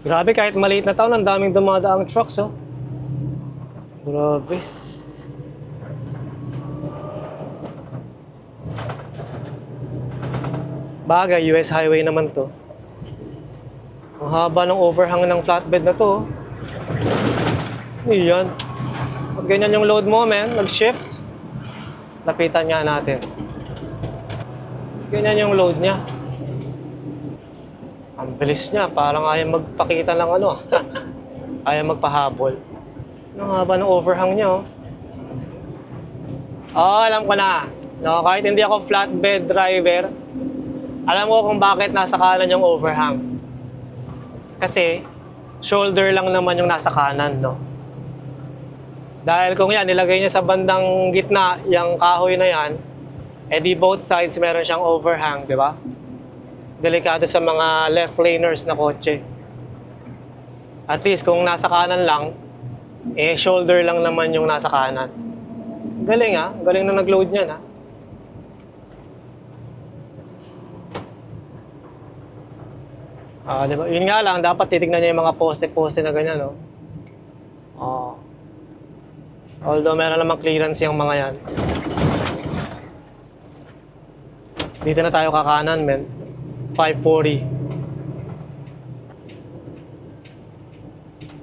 Grabe, kahit maliit na taon, ang daming dumadaang trucks, oh. Grabe. Bagay, US highway naman to. Ang haba ng overhang ng flatbed na to, oh. Iyan. Pag ganyan yung load mo, man, nag-shift. Lapitan nga natin. Ganyan yung load niya. Ang bilis niya, parang ayaw magpakita ng ano. Ayaw magpahabol. Ang haba ng overhang niya, oh. Oh, alam ko na. No, kahit hindi ako flatbed driver, alam ko kung bakit nasa kanan yung overhang. Kasi, shoulder lang naman yung nasa kanan, no? Dahil kung yan, nilagay niya sa bandang gitna, yung kahoy na yan, di both sides meron siyang overhang, di ba? Delikado sa mga left laners na kotse. At least, kung nasa kanan lang, shoulder lang naman yung nasa kanan. Galing, ha? Galing na nag-load niyan, ha? Diba? Yun nga lang, dapat titignan niya yung mga poste-poste na ganyan, no? Although meron namang clearance yung mga yan. Dito na tayo kakanan, men. 540.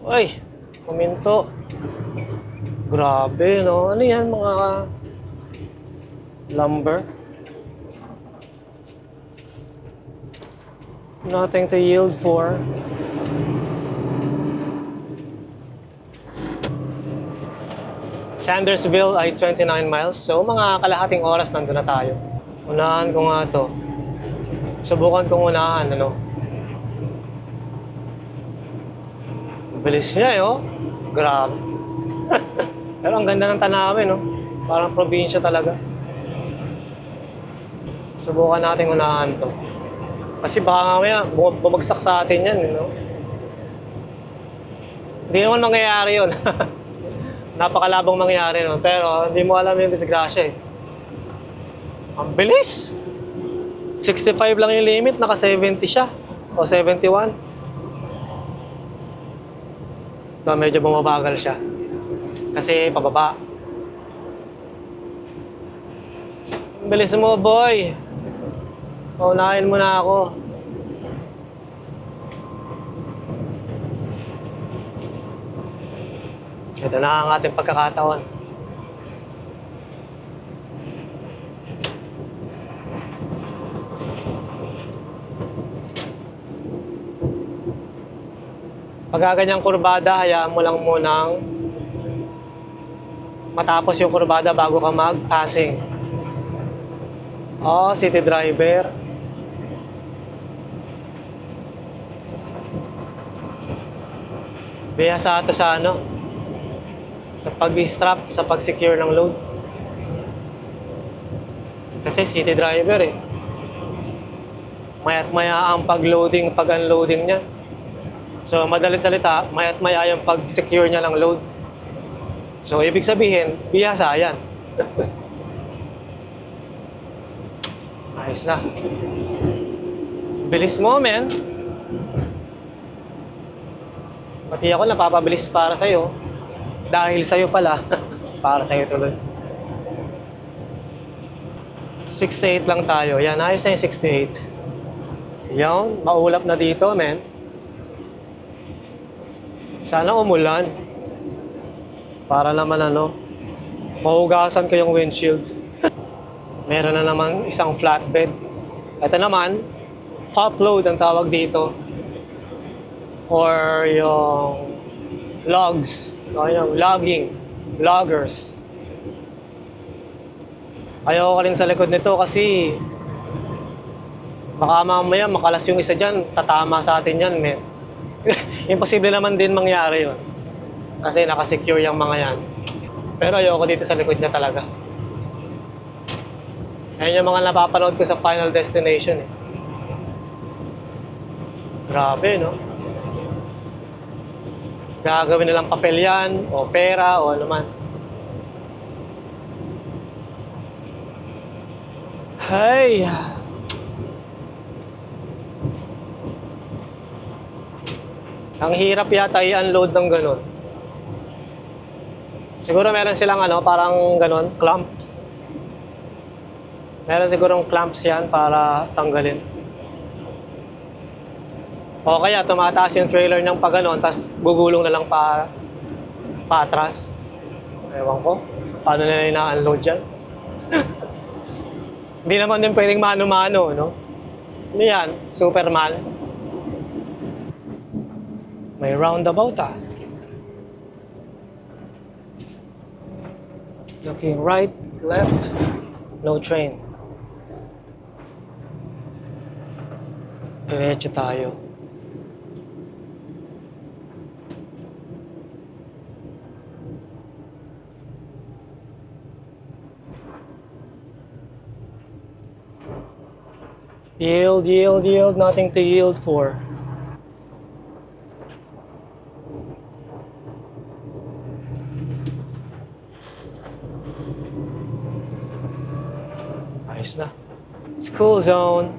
Uy, kuminto. Grabe, no? Ano yan, mga lumber? Nothing to yield for. Sandersville ay 29 miles. So, mga kalahating oras nandun na tayo. Unahan ko nga to. Subukan kong unahan, ano? Bilis niya, oh. Grabe. Pero ang ganda ng tanawin, no? Parang probinsya talaga. Subukan natin unahan to. Kasi baka mamaya bumagsak sa atin yan, no? Hindi naman mangyayari yun. Napakalabang mangyayari, no? Pero hindi mo alam yung disgrasya, eh. Ang bilis! 65 lang yung limit, naka 70 siya. O 71. Ito, medyo bumabagal siya. Kasi pababa. Ang bilis mo, boy! Paunahin mo na ako. Ito na ang ating pagkakataon. Pagkaganyang kurbada, hayaan mo lang munang matapos yung kurbada bago ka mag-passing. Oh, city driver. Bihasa ito sa ano? Sa pag-strap, sa pag-secure ng load. Kasi city driver, eh. Maya't maya ang pag-loading, pag-unloading niya. So, madalit salita, maya't maya yung pag-secure niya ng load. So, ibig sabihin, bihasa yan. Ayos na. Bilis mo, men. Pati ako napapabilis para sa'yo. Dahil sa'yo pala. Para sa'yo tuloy. 68 lang tayo. Yan, ayos na yung 68. Yan, maulap na dito, men. Sana umulan. Para naman ano, mahugasan ko yung windshield. Meron na naman isang flatbed. Ito naman, top load ang tawag dito. Or yung logs. O yung logging. Loggers. Ayoko rin sa likod nito kasi baka mamaya makalas yung isa dyan, tatama sa atin yan, men. Imposible naman din mangyari yun. Kasi nakasecure yung mga yan. Pero ayoko dito sa likod niya talaga. Yan yung mga napapanood ko sa Final Destination, eh. Grabe, no? Gagawin nilang papel yan, o pera, o ano man. Hay! Ang hirap yata i-unload ng ganun. Siguro meron silang ano, parang ganun, clamp. Meron sigurong clamps yan para tanggalin. O kaya tumataas yung trailer ng pa ganun, tapos gugulong na lang paatras. Ewan ko, paano na ina-unload yan? Hindi naman din pwedeng mano-mano, no? Ano yan? Superman? May roundabout ah. Looking right, left, no train. Diretso tayo. Yield, yield, yield, nothing to yield for. Ayos na. School zone.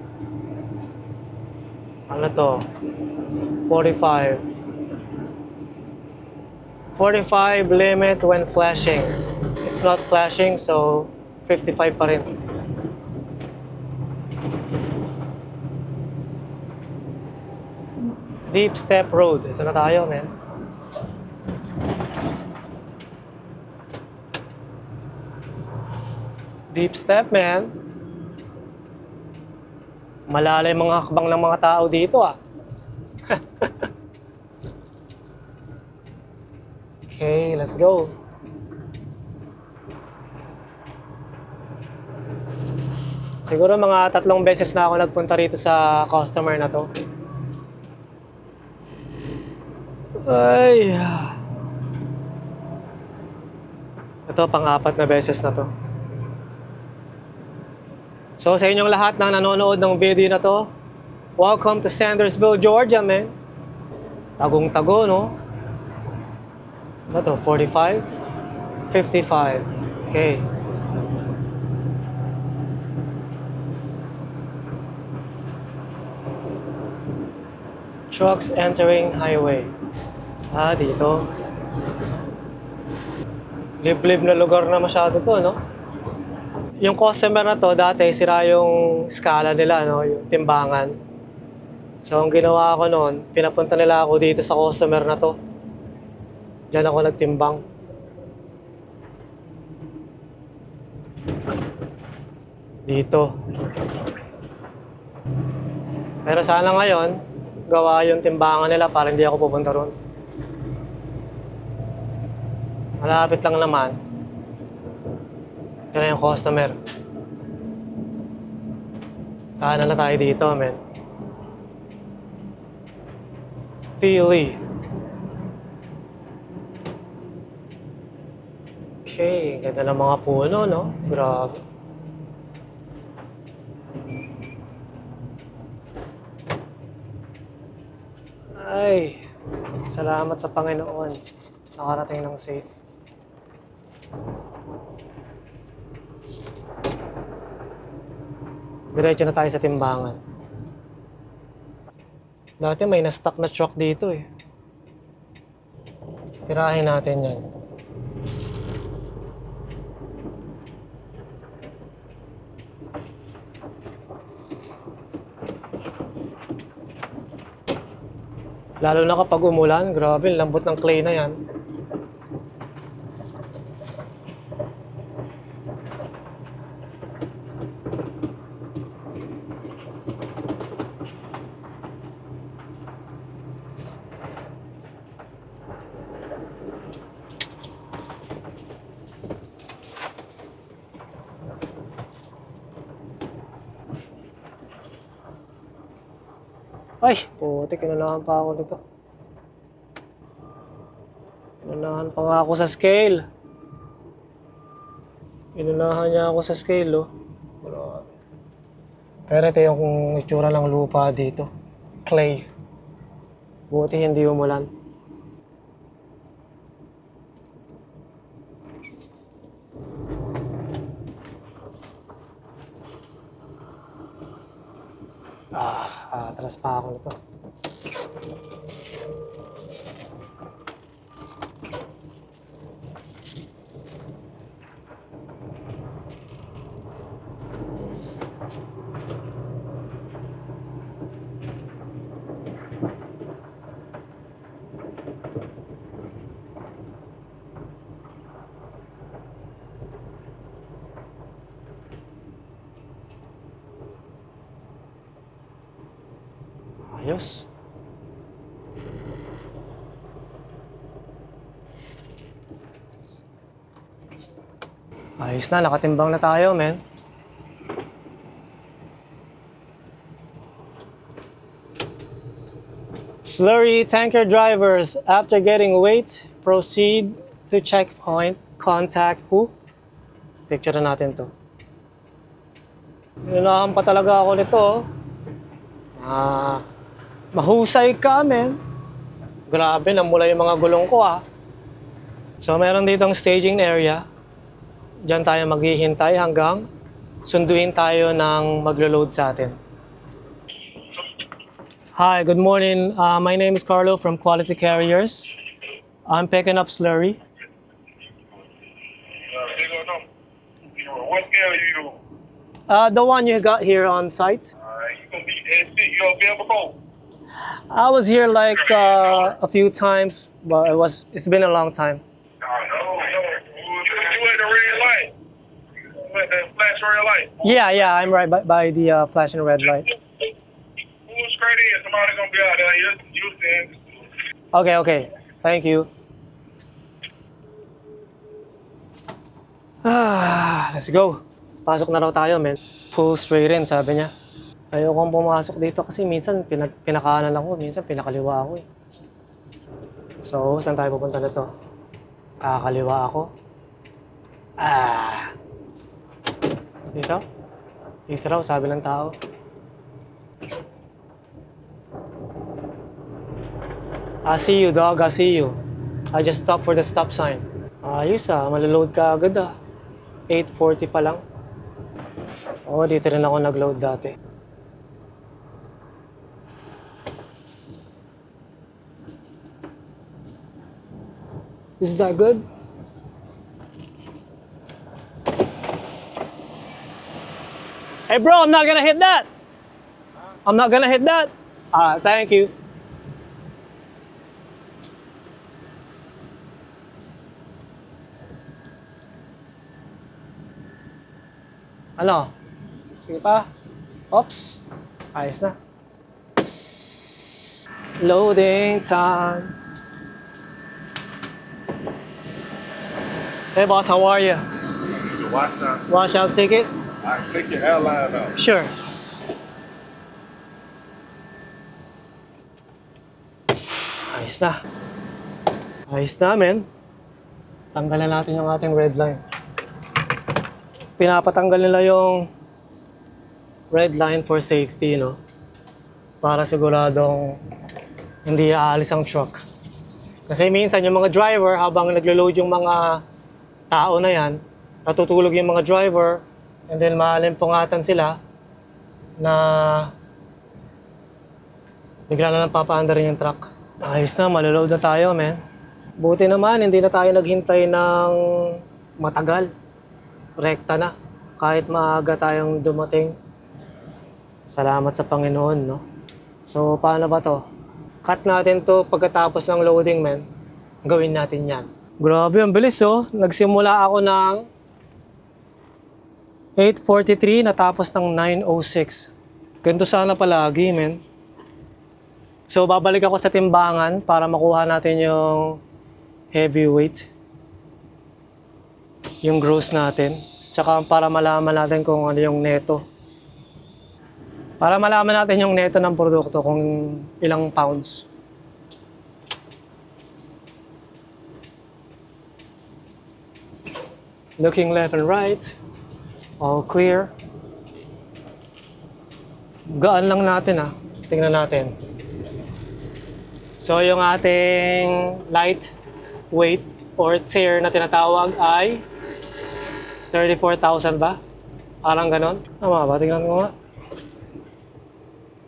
Ano to? 45. 45 limit when flashing. It's not flashing, so 55 pa rin. Deep Step Road. Isa na tayo, man. Deep Step, man. Malalim mga hakbang ng mga tao dito, ah. Okay, let's go. Siguro mga 3 beses na ako nagpunta rito sa customer na to. Ay. Ito, pang-4 na beses na to. So, sa inyong lahat na nanonood ng video na to, welcome to Sandersville, Georgia, man. Tagong-tago, no? Ano to? 45? 55. Okay. Trucks entering highway. Ah, dito. Liblib na lugar na masyado to, no? Yung customer na to, dati sira yung skala nila, no? Yung timbangan. So, ang ginawa ko noon, pinapunta nila ako dito sa customer na to. Diyan ako nagtimbang. Dito. Pero sana ngayon, gawa yung timbangan nila para hindi ako pupunta ron. Malapit lang naman. Ito na yung customer. Kanan na tayo dito, men. Philly. Okay, ganda ng mga puno, no? Grabe. Ay, salamat sa Panginoon. Nakarating ng safe. Diretso na tayo sa timbangan. Dati may na-stock na truck dito eh. Tirahin natin yan. Lalo na kapag umulan, grabe, lambot ng clay na yan. Ay, puti, kinunahan pa ako dito. Kinunahan pa nga ako sa scale. Kinunahan niya ako sa scale, oh. Pero ito yung itsura ng lupa dito. Clay. Buti hindi umulan. Atras pa ako nito. Ayos. Ayos na, nakatimbang na tayo, men. Slurry tanker drivers, after getting weight, proceed to checkpoint, contact who? Picture na natin to. Nilahan pa talaga ako nito. Mahusay ka, men. Grabe, namula yung mga gulong ko, ah. So, meron ditong staging area. Diyan tayo maghihintay hanggang sunduin tayo ng maglo-load sa atin. Hi, good morning. My name is Carlo from Quality Carriers. I'm picking up slurry. What carrier you doing? The one you got here on site. You gonna be you gonna be able to go? I was here like a few times, but it's been a long time. No. You at the red light. You at the flash red light. Yeah, I'm right by the flashing red light. Pull straight in. Somebody's gonna be out there. You stand. Okay. Thank you. Let's go. Pasok na raw tayo, men. Pull straight in, sabi niya. Ayokong pumasok dito kasi minsan pinakanan ako, minsan pinakaliwa ako eh. So, saan tayo pupunta na to? Kakaliwa ako. Dito? Dito raw, sabi ng tao. I see you, dog. I see you. I just stopped for the stop sign. Ayos malaload ka agad 8:40 pa lang. Oo, dito rin ako nag-load dati. Is that good? Hey bro, I'm not gonna hit that. I'm not gonna hit that. Thank you. Ano? Sige pa. Oops. Ayos na. Loading time. Hey boss, how are you? Wash out ticket? I click your airline out. Sure. Ayos na. Ayos na, men. Tanggalan natin yung ating red line. Pinapatanggal nila yung red line for safety, no? Para siguradong hindi aalis ang truck. Kasi minsan yung mga driver, habang naglo-load yung mga tao na yan, natutulog yung mga driver, and then maalimpungatan sila na bigla na lang papaanda rin yung truck. Ayos na, maloload na tayo, men. Buti naman, hindi na tayo naghintay ng matagal. Rekta na. Kahit maaga tayong dumating. Salamat sa Panginoon, no? So, paano ba to? Cut natin to pagkatapos ng loading, men. Gawin natin yan. Grabe, ang bilis, oh. Nagsimula ako ng 8:43, natapos ng 9:06. Ganito sana palagi, men. So, babalik ako sa timbangan para makuha natin yung heavyweight. Yung gross natin. Tsaka para malaman natin kung ano yung neto. Para malaman natin yung neto ng produkto kung ilang pounds. Looking left and right. All clear. Gaan lang natin Tingnan natin. So yung ating light weight or tear na tinatawag ay 34,000 ba? Parang ganon. Tama ba? Tingnan ko nga.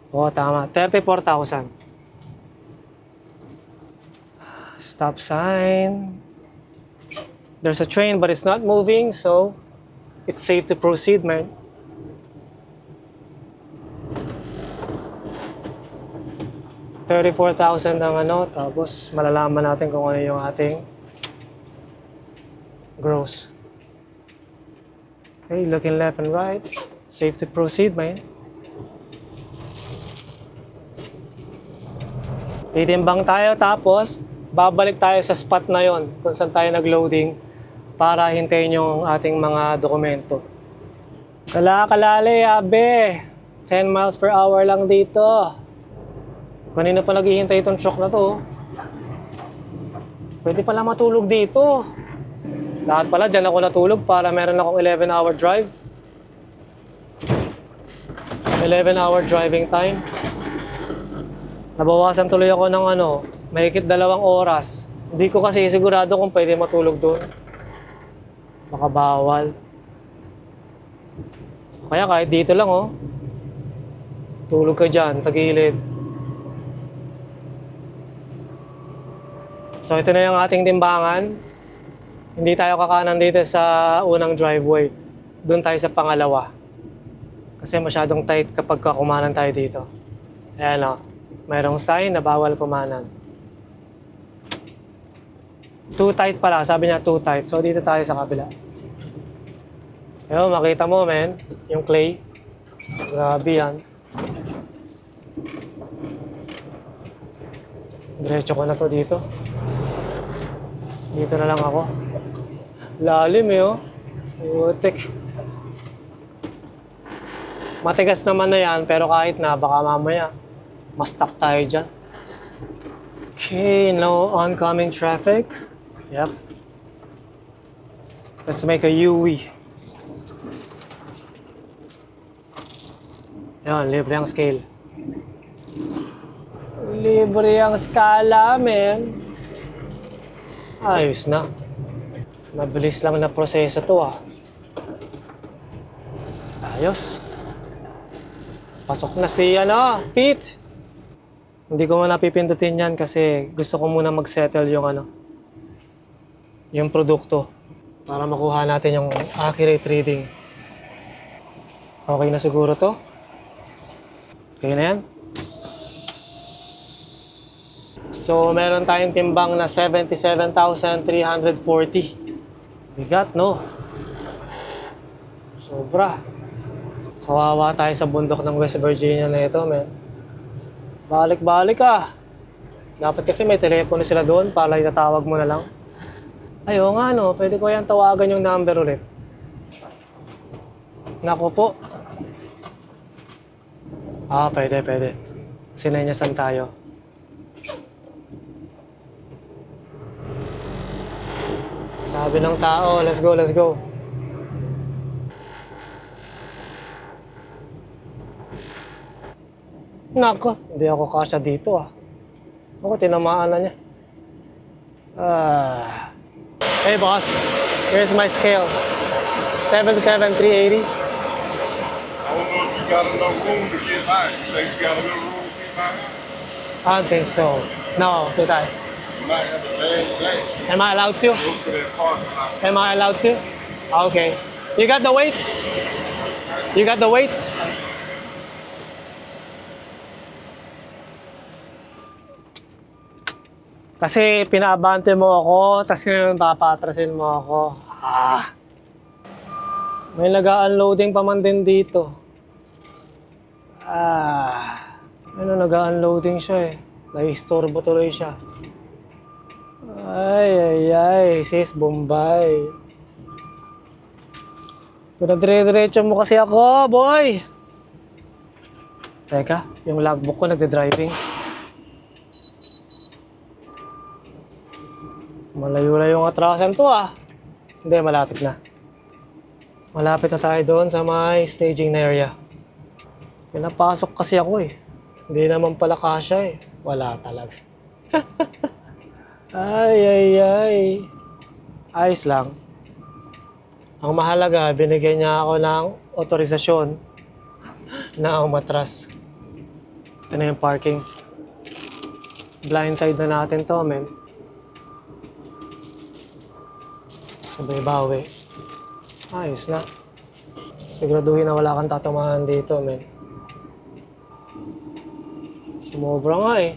Oo, tama. 34,000. Stop sign. There's a train but it's not moving, so it's safe to proceed, man. $34,000 ang tapos malalaman natin kung ano yung ating gross. Okay, looking left and right. Safe to proceed, man. Titimbang tayo tapos babalik tayo sa spot na yon kung saan tayo nag-loading para hintayin yung ating mga dokumento. Kalakalaali, abe. 10 miles per hour lang dito. Kanina pa naghihintay itong truck na to. Pwede pala matulog dito. Lahat pala dyan ako natulog para meron akong 11-hour drive. 11-hour driving time. Nabawasan tuloy ako ng mahigit 2 oras. Hindi ko kasi sigurado kung pwede matulog doon. Baka bawal. Kaya kahit dito lang tulog ka dyan sa gilid. So ito na yung ating timbangan. Hindi tayo kakanan dito sa unang driveway. Doon tayo sa pangalawa. Kasi masyadong tight kapag kumanan tayo dito. Ayan mayroong sign na bawal kumanan. Too tight pala. Sabi niya too tight. So dito tayo sa kabila. Ayun, makita mo men, yung clay. Grabe yan. Diretso ko na to dito. Dito na lang ako. Lalim Putik. Matigas naman na yan, pero kahit na, baka mamaya ma-stuck tayo dyan. Okay, no oncoming traffic. Yep. Let's make a U-turn. Yan, libre ang scale. Libre ang skala, men. Ayos na. Mabilis lang na proseso to Ayos. Pasok na si Pete. Hindi ko muna pipindutin yan kasi gusto ko muna mag-settle yung produkto para makuha natin yung accurate reading. Okay na siguro to? Okay na yan? So, meron tayong timbang na 77,340. Bigat, no? Sobra. Kawawa tayo sa bundok ng West Virginia na ito, men. Balik-balik Dapat kasi may telepono sila doon para itatawag mo na lang. Ayaw nga, pwede ko yan tawagan yung number ulit. Naku po. Pwede. Sinenyasan tayo. Sabi ng tao, let's go. Nako, hindi ako kasya dito Ako, tinamaan na niya. Hey boss, here's my scale. 77,380. I don't know if you got enough room to get by. You think you got enough room to get by? I don't think so. No, did I? You might have a bad day. Am I allowed to? Go to that parking lot. Am I allowed to? Okay. You got the weight? You got the weight? Kasi pinaabante mo ako, tapos ngayon papatrasin mo ako. May nag-unloading pa man din dito. Nag-unloading siya Nai-istorbo tuloy siya. Ay, sis, Bombay. Pinadire-diretso mo kasi ako, boy! Teka, yung logbook ko nagde-driving. Malayo-layo yung atrasan to Hindi, malapit na. Malapit na tayo doon sa may staging na area. Pinapasok kasi ako Hindi naman pala kasya Wala talaga. Ay. Ayos lang. Ang mahalaga, binigyan niya ako ng otorisasyon na umatras. Ito na yung parking. Blindside na natin to, men. Sabay bawi. Ayos na. Siguraduhin na wala kang tatamaan dito, men. Sumobra nga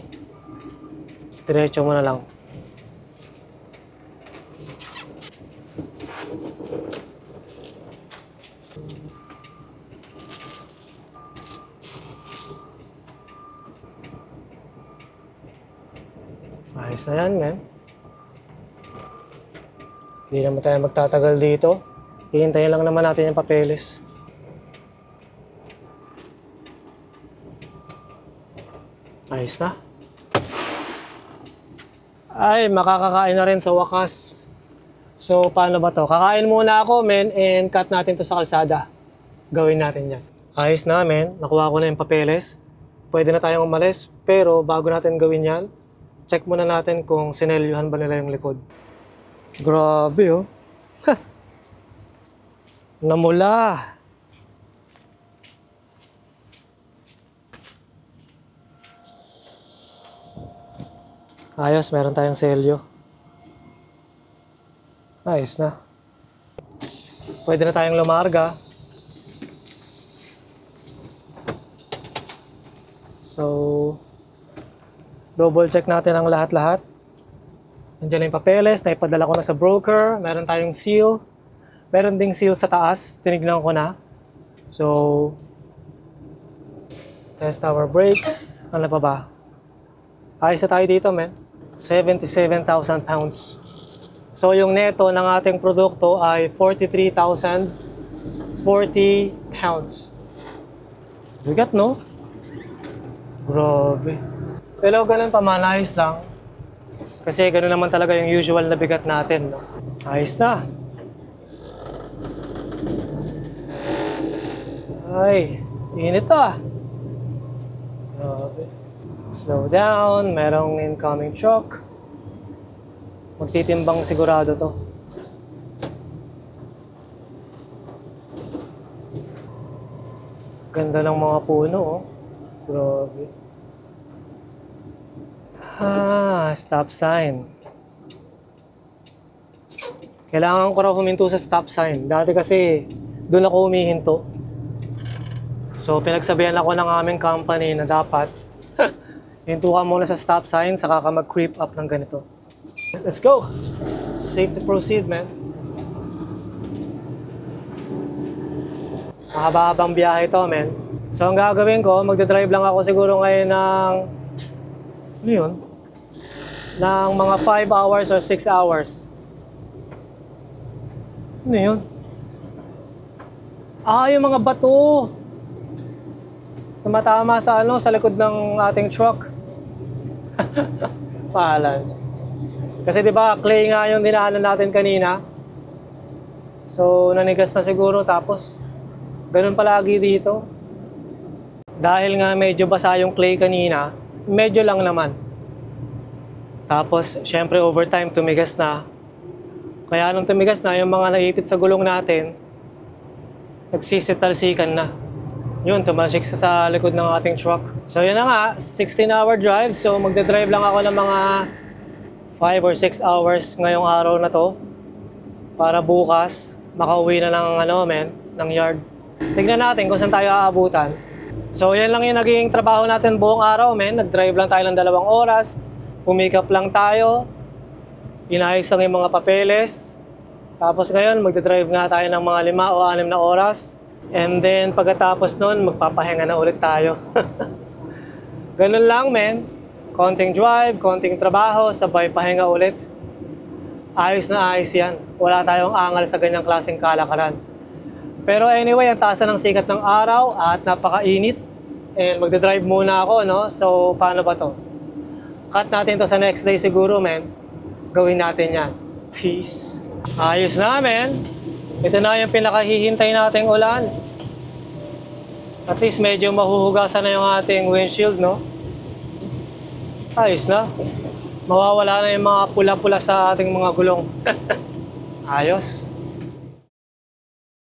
Diretso mo na lang. Ayos na yan, men. Hindi naman tayo magtatagal dito. Hihintayin lang naman natin yung papeles. Ayos na. Ay, makakakain na rin sa wakas. So, paano ba to? Kakain muna ako, men, and cut natin to sa kalsada. Gawin natin yan. Ayos na, men. Nakuha ko na yung papeles. Pwede na tayong umalis, pero bago natin gawin yan, check muna natin kung sinelyuhan ba nila yung likod. Grabe, oh. Namula. Ayos, meron tayong selyo. Ayos na. Pwede na tayong lumarga. So, double check natin ang lahat-lahat. Nandiyan na yung papeles, naipadala ko na sa broker. Meron tayong seal. Meron ding seal sa taas, tinignan ko na. So, test our brakes. Ano pa ba? Ayos na tayo dito, men. 77,000 pounds. So, yung neto ng ating produkto ay 43,040 pounds. Bigat, no? Grabe. Pero ganun pa man, ayos lang. Kasi ganun naman talaga yung usual na bigat natin, no? Ayos na. Ay, init ah. Grabe. Slow down, merong incoming truck. Magtitimbang sigurado to. Ganda ng mga puno, oh. Grabe. Stop sign. Kailangan ko raw huminto sa stop sign. Dati kasi doon ako humihinto. So pinagsabihan ako ng aming company na dapat hinto ka muna sa stop sign saka ka mag-creep up ng ganito. Let's go! Safe to proceed, man. Mahaba-habang biyahe ito, man. So ang gagawin ko, magdadrive lang ako siguro ngayon ng ano yun? Ng mga 5 hours or 6 hours. Ano yun? Yung mga bato. Tumatama sa sa likod ng ating truck. Pahalan. Kasi 'di ba, clay nga yung dinaanan natin kanina. So nanigas na siguro tapos ganun palagi dito. Dahil nga medyo basa yung clay kanina, medyo lang naman. Tapos, syempre, overtime, tumigas na. Kaya nung tumigas na, yung mga naipit sa gulong natin, nagsisitalsikan na. Yun, tumalsik sa likod ng ating truck. So, yun na nga, 16-hour drive. So, magdadrive lang ako ng mga 5 or 6 hours ngayong araw na to. Para bukas, makauwi na ng, ng yard. Tignan natin kung saan tayo aabutan. So, yan lang yung naging trabaho natin buong araw, men. Nag-drive lang tayo ng 2 oras. Pumikap lang tayo. Inayos lang yung mga papeles. Tapos ngayon, magdadrive nga tayo ng mga 5 o 6 na oras. And then, pagkatapos nun, magpapahinga na ulit tayo. Ganun lang, men. Konting drive, konting trabaho, sabay pahinga ulit. Ayos na ayos yan. Wala tayong angal sa ganyang klaseng kalakaran. Pero anyway, ang taas na ng sikat ng araw at napakainit. And magdadrive muna ako, no? So, paano ba to? Cut natin to sa next day siguro, men. Gawin natin yan. Peace. Ayos na, men. Ito na yung pinakahihintay nating ulan. At least medyo mahuhugasan na yung ating windshield, no? Ayos na. Mawawala na yung mga pula-pula sa ating mga gulong. Ayos.